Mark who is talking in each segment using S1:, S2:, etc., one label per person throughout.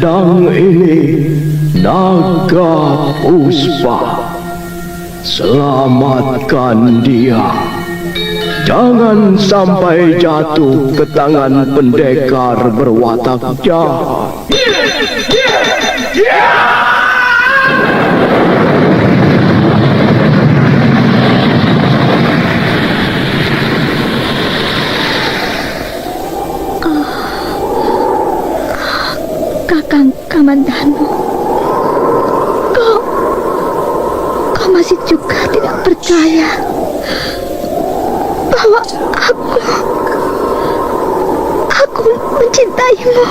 S1: ladang ini naga puspa. Selamatkan dia. Jangan sampai jatuh ke tangan pendekar berwatak jahat.
S2: Kakang Kamandanu, kau masih juga tidak percaya bahwa aku mencintaimu.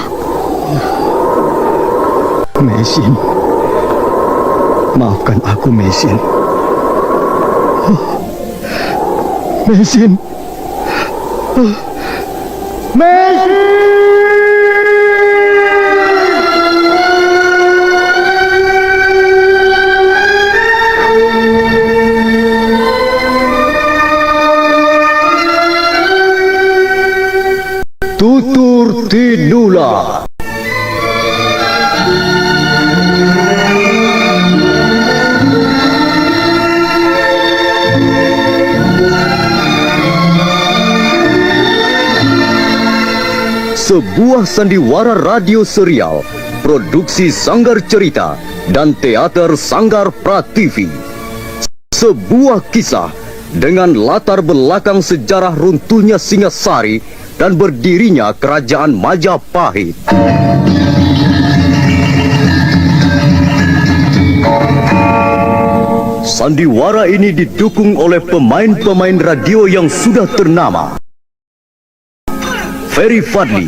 S3: Mesin, maafkan aku, Mesin. Mesin, Mesin.
S1: Tutur Tinula.
S3: Sebuah sandiwara radio serial, produksi Sanggar Cerita dan Teater Sanggar Prativi. Sebuah kisah dengan latar belakang sejarah runtuhnya Singasari dan berdirinya Kerajaan Majapahit. Sandiwara ini didukung oleh pemain-pemain radio yang sudah ternama. Ferry Fadli,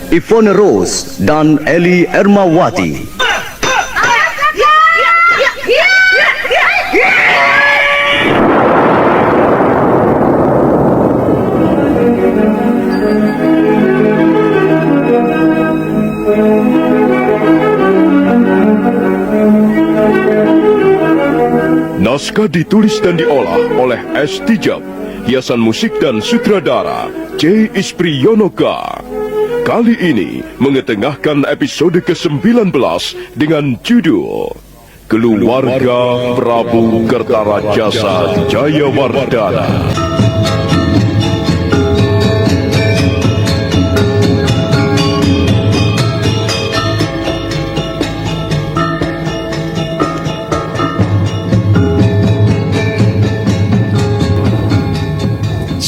S3: Ivone Rose, dan Eli Ermawati.
S4: Naskah ditulis dan diolah oleh S. Tijab, hiasan musik dan sutradara C. Ispriyonoka. Kali ini mengetengahkan episode ke-19 dengan judul Keluarga Prabu Kertarajasa Jayawardana.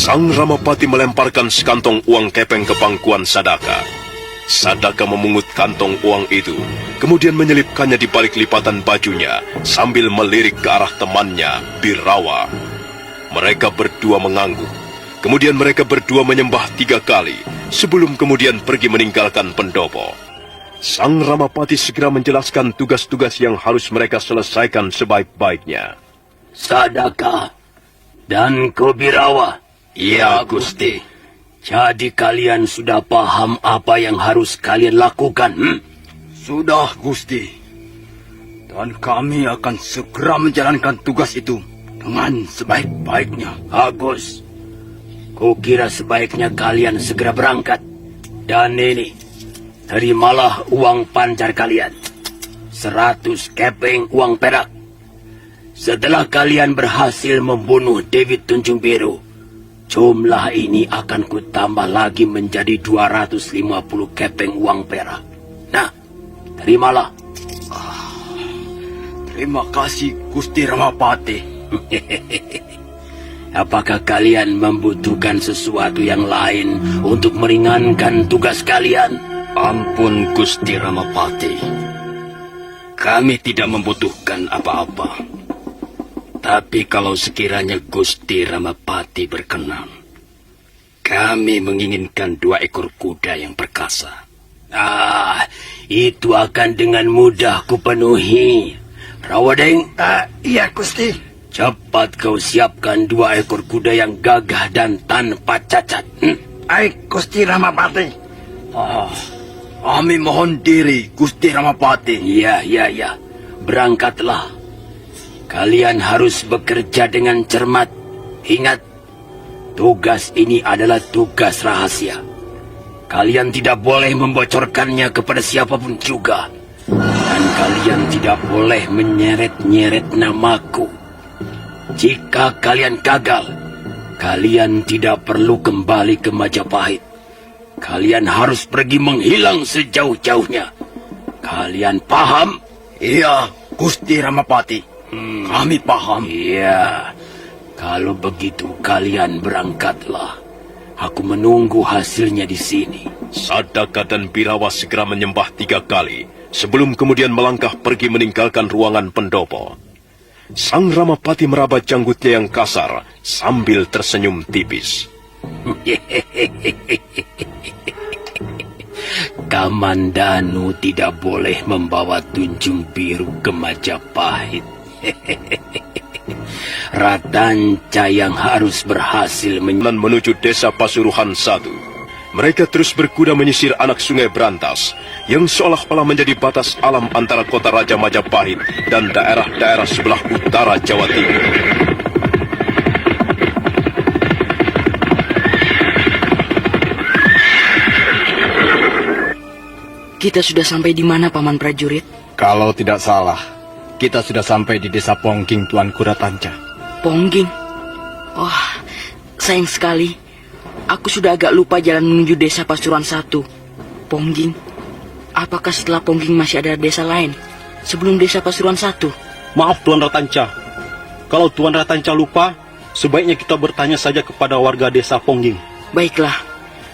S4: Sang Ramapati melemparkan sekantong uang kepeng ke pangkuan Sadaka. Sadaka memungut kantong uang itu, kemudian menyelipkannya di balik lipatan bajunya sambil melirik ke arah temannya, Birawa. Mereka berdua mengangguk. Kemudian mereka berdua menyembah 3 kali, sebelum kemudian pergi meninggalkan pendopo. Sang Ramapati segera menjelaskan tugas-tugas yang harus mereka selesaikan sebaik-baiknya.
S5: Sadaka dan Birawa. Ya, Gusti. Jadi kalian sudah paham apa yang harus kalian lakukan?
S6: Sudah, Gusti. Dan kami akan segera menjalankan tugas itu dengan sebaik-baiknya.
S5: Bagus. Kukira sebaiknya kalian segera berangkat. Dan ini, terimalah uang pancar kalian. 100 keping uang perak. Setelah kalian berhasil membunuh Dewi Tunjung Biru, jumlah ini akan kutambah lagi menjadi 250 keping uang perak. Nah, terimalah.
S6: Terima kasih, Gusti Ramapati.
S5: Apakah kalian membutuhkan sesuatu yang lain untuk meringankan tugas kalian?
S6: Ampun, Gusti Ramapati. Kami tidak membutuhkan apa-apa. Tapi kalau sekiranya Gusti Ramapati berkenan, kami menginginkan 2 ekor kuda yang perkasa.
S5: Itu akan dengan mudah kupenuhi. Rawadeng.
S6: Iya, Gusti.
S5: Cepat kau siapkan 2 ekor kuda yang gagah dan tanpa cacat.
S6: Baik, Gusti Ramapati. Kami mohon diri, Gusti Ramapati.
S5: Ya. Berangkatlah. Kalian harus bekerja dengan cermat. Ingat, tugas ini adalah tugas rahasia. Kalian tidak boleh membocorkannya kepada siapapun juga. Dan kalian tidak boleh menyeret-nyeret namaku. Jika kalian gagal, kalian tidak perlu kembali ke Majapahit. Kalian harus pergi menghilang sejauh-jauhnya. Kalian paham?
S6: Iya, Gusti Ramapati. Kami paham.
S5: Iya. Kalau begitu kalian berangkatlah. Aku menunggu hasilnya di sini.
S4: Sadaka dan Birawa segera menyembah 3 kali, sebelum kemudian melangkah pergi meninggalkan ruangan pendopo. Sang Ramapati meraba janggutnya yang kasar sambil tersenyum tipis.
S5: Kamandanu tidak boleh membawa Tunjung Biru ke Majapahit. Ratanca yang harus berhasil
S4: Menuju desa Pasuruhan 1. Mereka terus berkuda menyisir anak sungai Brantas, yang seolah-olah menjadi batas alam antara kota Raja Majapahit dan daerah-daerah sebelah utara Jawa Timur.
S7: Kita sudah sampai di mana, Paman Prajurit?
S8: Kalau tidak salah, kita sudah sampai di desa Pongging, Tuan Kuratanca.
S7: Pongging? Wah, sayang sekali. Aku sudah agak lupa jalan menuju desa Pasuruan 1. Pongging? Apakah setelah Pongging masih ada desa lain sebelum desa Pasuruan 1?
S9: Maaf Tuan Ratanca. Kalau Tuan Ratanca lupa, sebaiknya kita bertanya saja kepada warga desa Pongging.
S7: Baiklah,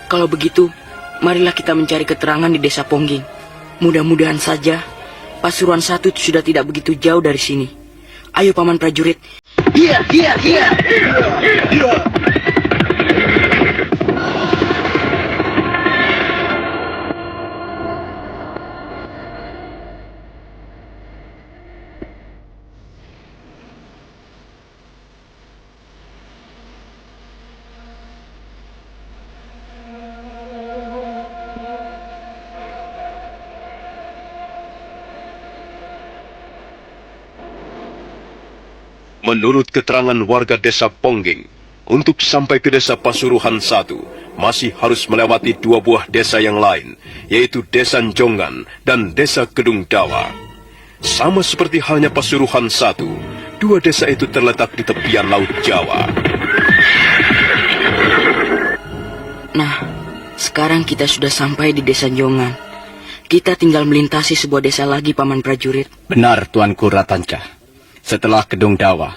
S7: kalau begitu, marilah kita mencari keterangan di desa Pongging. Mudah-mudahan saja Pasuruan 1 itu sudah tidak begitu jauh dari sini. Ayo Paman Prajurit.
S6: Iya.
S4: Menurut keterangan warga desa Pongging, untuk sampai ke desa Pasuruhan 1, masih harus melewati 2 buah desa yang lain, yaitu desa Njongan dan desa Kedung Dawa. Sama seperti halnya Pasuruhan 1, 2 desa itu terletak di tepian Laut Jawa.
S7: Nah, sekarang kita sudah sampai di desa Njongan. Kita tinggal melintasi sebuah desa lagi, Paman Prajurit.
S8: Benar, Tuan Kuratanca. Setelah Kedung Dawa,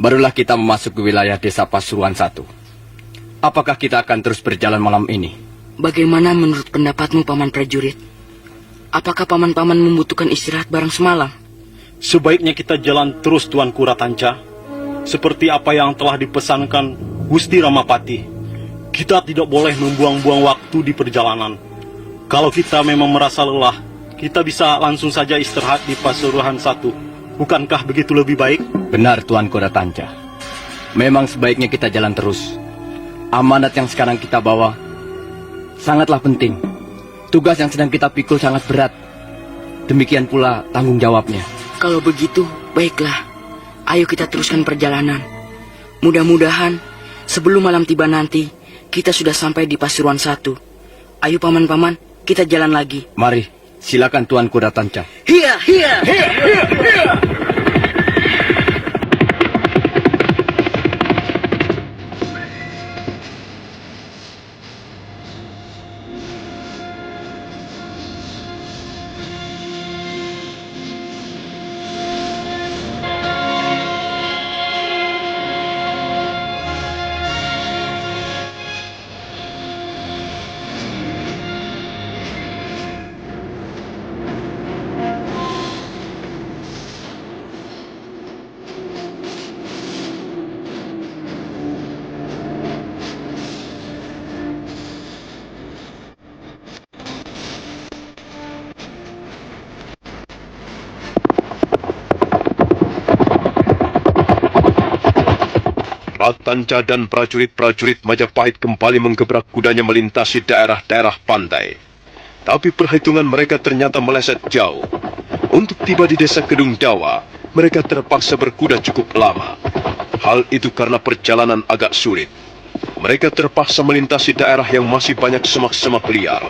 S8: barulah kita memasuki wilayah desa Pasuruan 1. Apakah kita akan terus berjalan malam ini?
S7: Bagaimana menurut pendapatmu, Paman Prajurit? Apakah paman-paman membutuhkan istirahat bareng semalam?
S9: Sebaiknya kita jalan terus Tuan Kuratanca, seperti apa yang telah dipesankan Gusti Ramapati. Kita tidak boleh membuang-buang waktu di perjalanan. Kalau kita memang merasa lelah, kita bisa langsung saja istirahat di Pasuruhan 1. Bukankah begitu lebih baik?
S8: Benar, Tuan Kuratanca. Memang sebaiknya kita jalan terus. Amanat yang sekarang kita bawa sangatlah penting. Tugas yang sedang kita pikul sangat berat. Demikian pula tanggung jawabnya.
S7: Kalau begitu, baiklah. Ayo kita teruskan perjalanan. Mudah-mudahan sebelum malam tiba nanti, kita sudah sampai di Pasuruan 1. Ayo paman-paman, kita jalan lagi.
S8: Mari, silakan Tuan Kuratanca.
S7: Hiya, hiya.
S4: Ratanca dan prajurit-prajurit Majapahit kembali menggebrak kudanya melintasi daerah-daerah pantai. Tapi perhitungan mereka ternyata meleset jauh. Untuk tiba di desa Kedung Dawa, mereka terpaksa berkuda cukup lama. Hal itu karena perjalanan agak sulit. Mereka terpaksa melintasi daerah yang masih banyak semak-semak liar.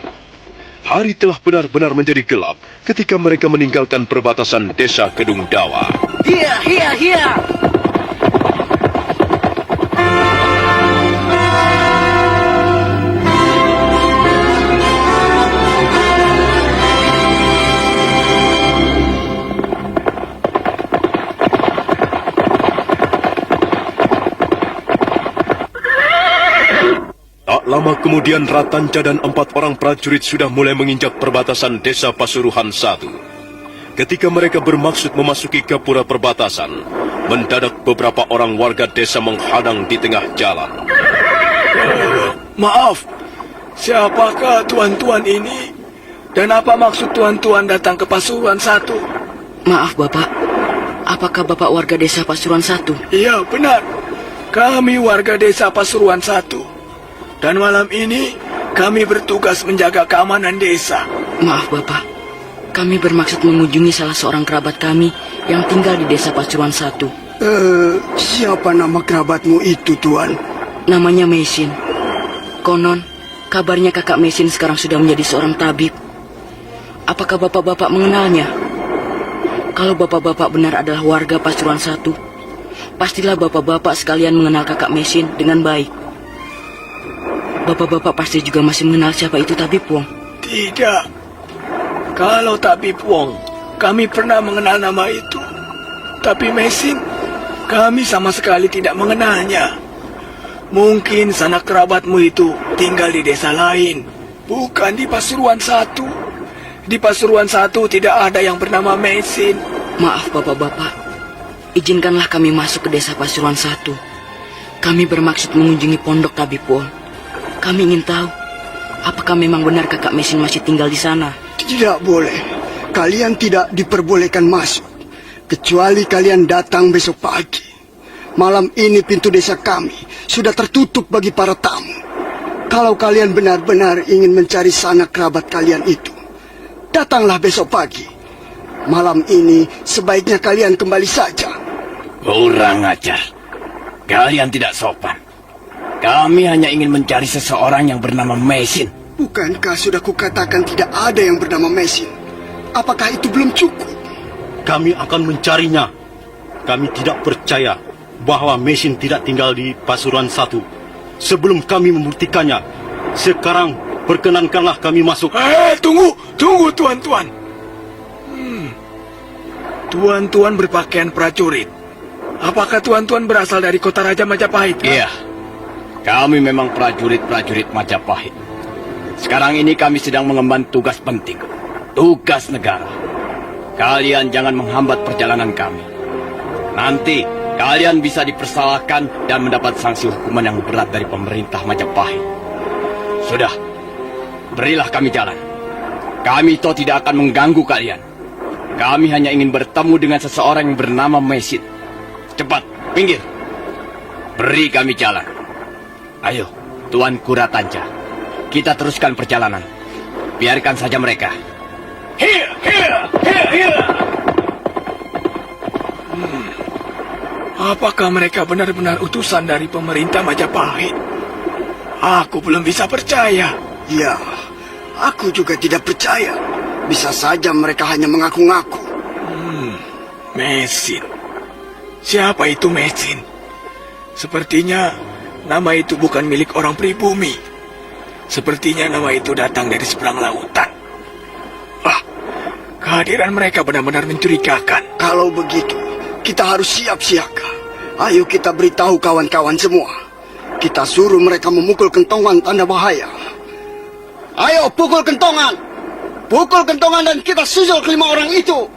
S4: Hari telah benar-benar menjadi gelap ketika mereka meninggalkan perbatasan desa Kedung Dawa.
S7: Hiya, hiya, hiya.
S4: Tak lama kemudian Ratanca dan 4 orang prajurit sudah mulai menginjak perbatasan desa Pasuruan 1. Ketika mereka bermaksud memasuki gapura perbatasan, mendadak beberapa orang warga desa menghadang di tengah jalan.
S6: Maaf, siapakah tuan-tuan ini? Dan apa maksud tuan-tuan datang ke Pasuruan 1?
S7: Maaf Bapak, apakah Bapak warga desa Pasuruan 1?
S6: Iya, benar. Kami warga desa Pasuruan 1. Dan malam ini kami bertugas menjaga keamanan desa.
S7: Maaf Bapak, kami bermaksud mengunjungi salah seorang kerabat kami yang tinggal di desa Pasuruan 1.
S6: Siapa nama kerabatmu itu, Tuan?
S7: Namanya Mesin. Konon, kabarnya kakak Mesin sekarang sudah menjadi seorang tabib. Apakah bapak-bapak mengenalnya? Kalau bapak-bapak benar adalah warga Pasuruan 1, pastilah bapak-bapak sekalian mengenal kakak Mesin dengan baik. Bapak-bapak pasti juga masih mengenal siapa itu Tabib Wong.
S6: Tidak. Kalau Tabib Wong, kami pernah mengenal nama itu. Tapi Mesin, kami sama sekali tidak mengenalnya. Mungkin sanak kerabatmu itu tinggal di desa lain, bukan di Pasuruan 1. Di Pasuruan 1 tidak ada yang bernama Mesin.
S7: Maaf bapak-bapak, izinkanlah kami masuk ke desa Pasuruan 1. Kami bermaksud mengunjungi pondok Tabib Wong. Kami ingin tahu, apakah memang benar kakak Mesin masih tinggal di sana?
S10: Tidak boleh. Kalian tidak diperbolehkan masuk. Kecuali kalian datang besok pagi. Malam ini pintu desa kami sudah tertutup bagi para tamu. Kalau kalian benar-benar ingin mencari sanak kerabat kalian itu, datanglah besok pagi. Malam ini sebaiknya kalian kembali saja.
S5: Kurang ajar. Kalian tidak sopan. Kami hanya ingin mencari seseorang yang bernama Mesin.
S10: Bukankah sudah kukatakan tidak ada yang bernama Mesin? Apakah itu belum cukup?
S9: Kami akan mencarinya. Kami tidak percaya bahwa Mesin tidak tinggal di Pasuruan 1. Sebelum kami membuktikannya, sekarang perkenankanlah kami masuk.
S6: Tunggu tuan-tuan. Tuan-tuan berpakaian prajurit. Apakah tuan-tuan berasal dari kota Raja Majapahit?
S8: Iya. Kami memang prajurit-prajurit Majapahit. Sekarang ini kami sedang mengemban tugas penting. Tugas negara. Kalian jangan menghambat perjalanan kami. Nanti kalian bisa dipersalahkan dan mendapat sanksi hukuman yang berat dari pemerintah Majapahit. Sudah, berilah kami jalan. Kami toh tidak akan mengganggu kalian. Kami hanya ingin bertemu dengan seseorang yang bernama Mesin. Cepat, pinggir. Beri kami jalan. Ayo, Tuan Kuratanca, kita teruskan perjalanan. Biarkan saja mereka.
S6: Here. Apakah mereka benar-benar utusan dari pemerintah Majapahit? Aku belum bisa percaya.
S10: Ya, aku juga tidak percaya. Bisa saja mereka hanya mengaku-ngaku.
S6: Mesin. Siapa itu Mesin? Sepertinya nama itu bukan milik orang pribumi. Sepertinya nama itu datang dari seberang lautan. Kehadiran mereka benar-benar mencurigakan.
S10: Kalau begitu, kita harus siap siaga. Ayo kita beritahu kawan-kawan semua. Kita suruh mereka memukul kentongan tanda bahaya. Ayo pukul kentongan. Pukul kentongan dan kita susul kelima orang itu.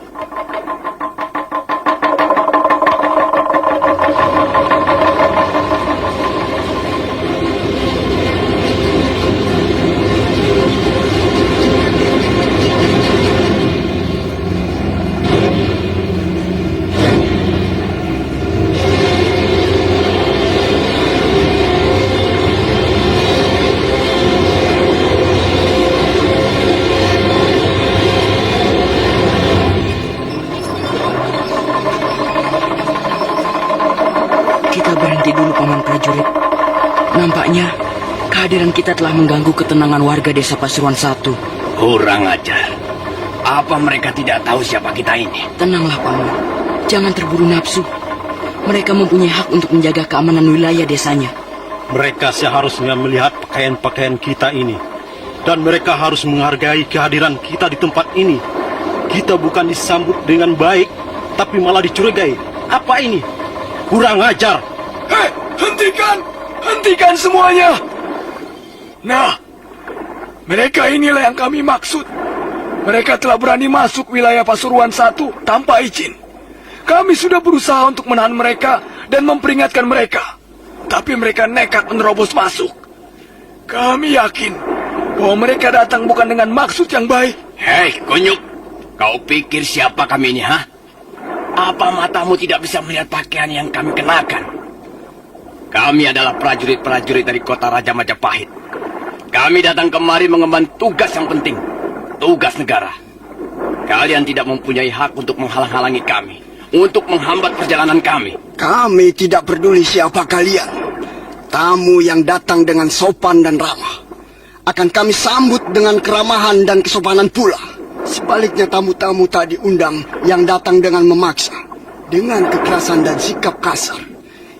S7: Nampaknya kehadiran kita telah mengganggu ketenangan warga desa Pasuruan 1.
S5: Kurang ajar. Apa mereka tidak tahu siapa kita ini?
S7: Tenanglah, Paman. Jangan terburu nafsu. Mereka mempunyai hak untuk menjaga keamanan wilayah desanya.
S9: Mereka seharusnya melihat pakaian-pakaian kita ini. Dan mereka harus menghargai kehadiran kita di tempat ini. Kita bukan disambut dengan baik, tapi malah dicurigai. Apa ini? Kurang ajar.
S6: Hei, hentikan! Hentikan semuanya! Nah, mereka inilah yang kami maksud. Mereka telah berani masuk wilayah Pasuruan 1 tanpa izin. Kami sudah berusaha untuk menahan mereka dan memperingatkan mereka. Tapi mereka nekat menerobos masuk. Kami yakin bahwa mereka datang bukan dengan maksud yang baik.
S5: Hei, kunyuk. Kau pikir siapa kami ini, ha? Apa matamu tidak bisa melihat pakaian yang kami kenakan? Kami adalah prajurit-prajurit dari kota Raja Majapahit. Kami datang kemari mengemban tugas yang penting. Tugas negara. Kalian tidak mempunyai hak untuk menghalang-halangi kami. Untuk menghambat perjalanan kami.
S10: Kami tidak peduli siapa kalian. Tamu yang datang dengan sopan dan ramah akan kami sambut dengan keramahan dan kesopanan pula. Sebaliknya tamu-tamu tak diundang yang datang dengan memaksa, dengan kekerasan dan sikap kasar,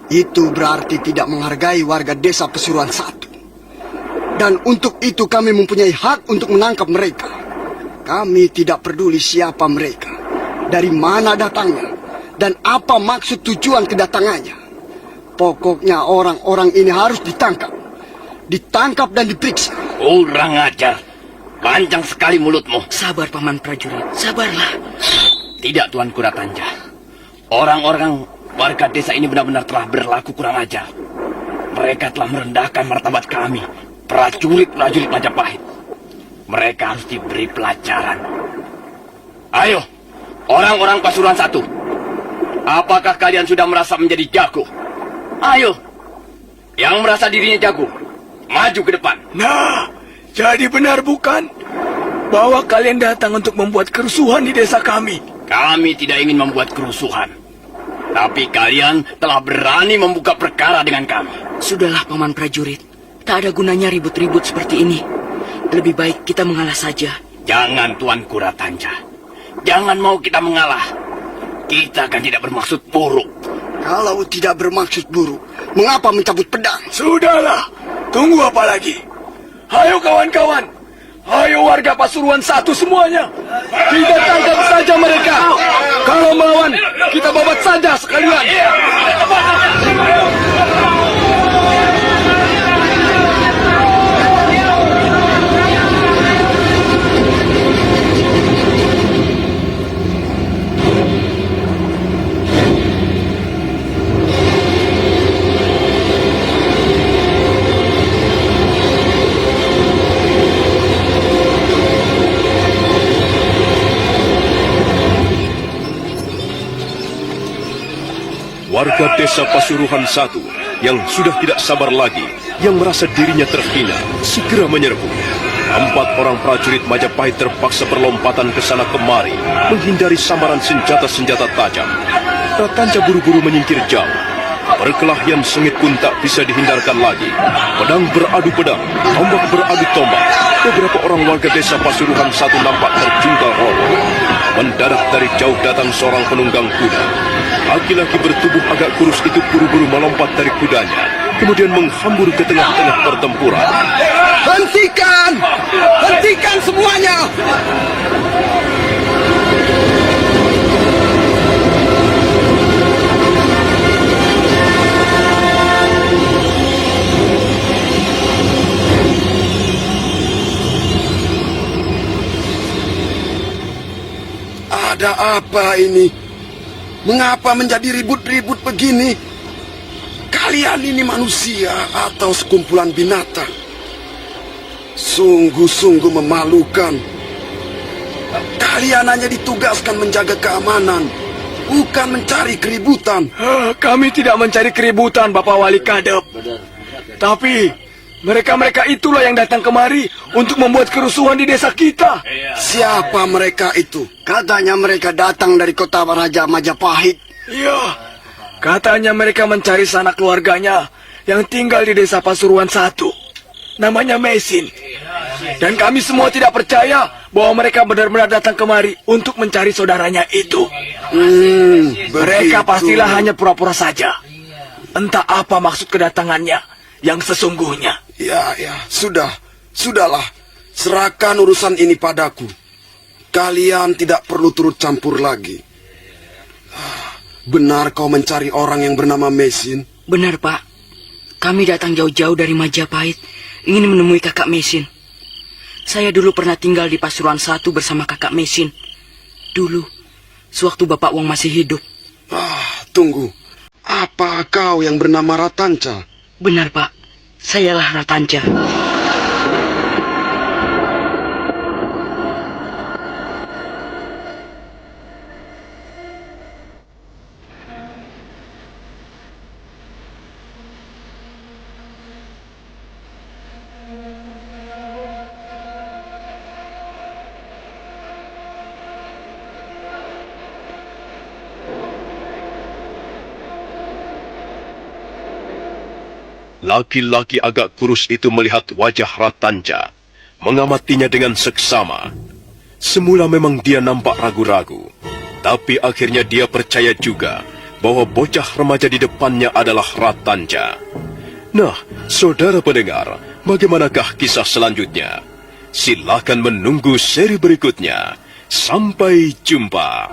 S10: itu berarti tidak menghargai warga desa Pasuruan 1. Dan untuk itu kami mempunyai hak untuk menangkap mereka. Kami tidak peduli siapa mereka, dari mana datangnya, dan apa maksud tujuan kedatangannya. Pokoknya orang-orang ini harus ditangkap. Ditangkap dan diperiksa.
S5: Kurang ajar. Panjang sekali mulutmu.
S7: Sabar, Paman prajurit. Sabarlah.
S5: Tidak, Tuan Kuratanja. Orang-orang warga desa ini benar-benar telah berlaku kurang ajar. Mereka telah merendahkan martabat kami, prajurit-prajurit Majapahit. Mereka harus diberi pelajaran. Ayo, orang-orang Pasuruan 1. Apakah kalian sudah merasa menjadi jago? Ayo, yang merasa dirinya jago, maju ke depan.
S6: Nah, jadi benar bukan bahwa kalian datang untuk membuat kerusuhan di desa kami?
S5: Kami tidak ingin membuat kerusuhan. Tapi kalian telah berani membuka perkara dengan kami.
S7: Sudahlah, Paman prajurit. Tak ada gunanya ribut-ribut seperti ini. Lebih baik kita mengalah saja.
S5: Jangan, Tuan Kuratanja. Jangan mau kita mengalah. Kita kan tidak bermaksud buruk.
S10: Kalau tidak bermaksud buruk, mengapa mencabut pedang?
S6: Sudahlah, tunggu apa lagi? Ayo kawan-kawan, ayo warga Pasuruan 1 semuanya. Kita tangkap saja mereka. Kalau melawan, kita babat saja sekalian.
S4: Warga desa Pasuruan 1 yang sudah tidak sabar lagi, yang merasa dirinya terhina, segera menyerbu. 4 orang prajurit Majapahit terpaksa berlompatan ke sana kemari, menghindari sambaran senjata-senjata tajam. Ratanja buru-buru menyingkir jauh. Perkelahian sengit pun tak bisa dihindarkan lagi. Pedang beradu pedang, tombak beradu tombak. Beberapa orang warga desa Pasuruan 1 nampak terjungkal roboh. Mendadak dari jauh datang seorang penunggang kuda. Laki-laki bertubuh agak kurus itu buru-buru melompat dari kudanya, kemudian menghambur ke tengah-tengah pertempuran.
S10: Hentikan! Hentikan semuanya! Ada apa ini? Mengapa menjadi ribut-ribut begini? Kalian ini manusia atau sekumpulan binatang? Sungguh-sungguh memalukan. Kalian hanya ditugaskan menjaga keamanan, bukan mencari keributan.
S6: Kami tidak mencari keributan, Bapak Wali Kadep. Tapi mereka-mereka itulah yang datang kemari untuk membuat kerusuhan di desa kita.
S10: Siapa mereka itu? Katanya mereka datang dari kota Raja Majapahit.
S6: Iya, katanya mereka mencari sanak keluarganya yang tinggal di desa Pasuruan 1. Namanya Mesin. Dan kami semua tidak percaya bahwa mereka benar-benar datang kemari untuk mencari saudaranya itu. Mereka pastilah hanya pura-pura saja. Entah apa maksud kedatangannya yang sesungguhnya.
S11: Ya, sudahlah. Serahkan urusan ini padaku. Kalian tidak perlu turut campur lagi. Benar kau mencari orang yang bernama Mesin?
S7: Benar, Pak. Kami datang jauh-jauh dari Majapahit, ingin menemui kakak Mesin. Saya dulu pernah tinggal di Pasuruan 1 bersama kakak Mesin. Dulu, sewaktu Bapak Wong masih hidup.
S11: Tunggu. Apa kau yang bernama Ratanca?
S7: Benar, Pak. Sayalah Ratanca.
S4: Laki-laki agak kurus itu melihat wajah Ratanca, mengamatinya dengan seksama. Semula memang dia nampak ragu-ragu, tapi akhirnya dia percaya juga bahwa bocah remaja di depannya adalah Ratanca. Nah, saudara pendengar, bagaimanakah kisah selanjutnya? Silakan menunggu seri berikutnya. Sampai jumpa.